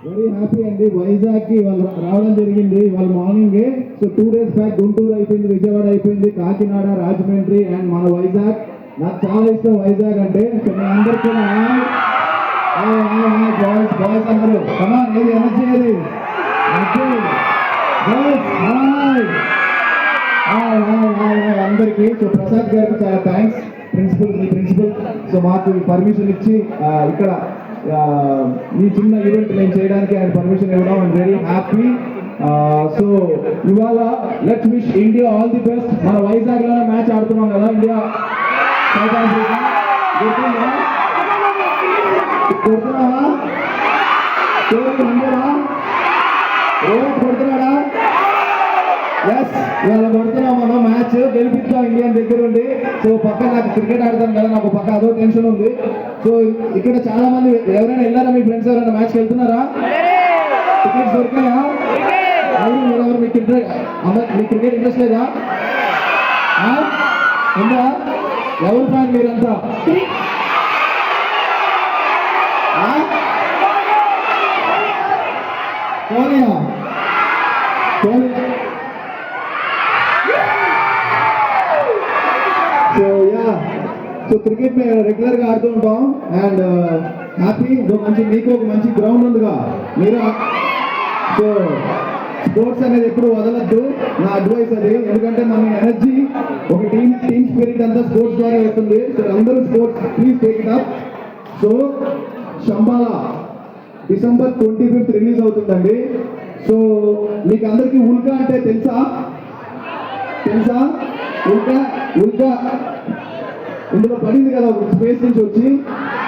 Very happy అండి. వైజాగ్ కి వాళ్ళు రావడం జరిగింది వాళ్ళ morning. So 2 days back Guntur అయిపోయింది, విజయవాడ అయిపోయింది, కాకినాడ, రాజమండ్రి అండ్ మన వైజాగ్. నాకు చాలా ఇష్టం వైజాగ్ అంటే. సో మీ అందరు కూడా బాయ్స్ బాయ్స్ అందరూ కమాన్, ఏది ఎనర్జీ ఏది అందరికి. సో ప్రసాద్ గారికి చాలా థ్యాంక్స్, ప్రిన్సిపల్. సో మాకు పర్మిషన్ ఇచ్చి ఇక్కడ ఈ చిన్న ఈవెంట్ నేను చేయడానికి ఆయన పర్మిషన్ ఇవ్వడం ఐఎమ్ వెరీ హ్యాపీ. సో ఇవాళ let's wish India all the best. మన వైజాగ్ లోనే మ్యాచ్ ఆడుతున్నాం కదా, ఇండియా సౌత్ ఆఫ్రికా. కొడుతున్నావా? కొడుతున్నాడా? ఎస్, ఇవాళ కొడుతున్నాం మనం మ్యాచ్, గెలిపిస్తాం ఇండియా దగ్గర ఉండి. సో పక్క నాకు క్రికెట్ ఆడతాను కదా, నాకు పక్క అదో టెన్షన్ ఉంది. సో ఇక్కడ చాలా మంది ఎవరైనా వెళ్ళారా? మీ ఫ్రెండ్స్ ఎవరైనా మ్యాచ్కి వెళ్తున్నారా? టికెట్స్ దొరికాయా? మీరెవరు మీకు క్రికెట్ ఇంట్రెస్ట్ లేదా? ఉందా? ఎవరు ఫ్యాన్ మీరంతా? కోహ్లీయా? కోహ్లీ. సో సో క్రికెట్ మేము రెగ్యులర్ గా ఆడుతూ ఉంటాం అండ్ హ్యాపీ. మీకు ఒక మంచి గ్రౌండ్ ఉందిగా మీరు. సో స్పోర్ట్స్ అనేది ఎప్పుడు వదలద్దు, నా అడ్వైస్ అది. ఎందుకంటే మన ఎనర్జీ ఒక టీమ్ స్పిరిట్ అంతా స్పోర్ట్స్ ద్వారా వస్తుంది. సో అందరూ sports please take it up. So Shambhala December 25th release అవుతుందండి. సో మీకు అందరికీ ఉల్కా అంటే తెలుసా? ఉల్కా ఇందులో పడింది కదా ఒక స్పేస్ నుంచి వచ్చి.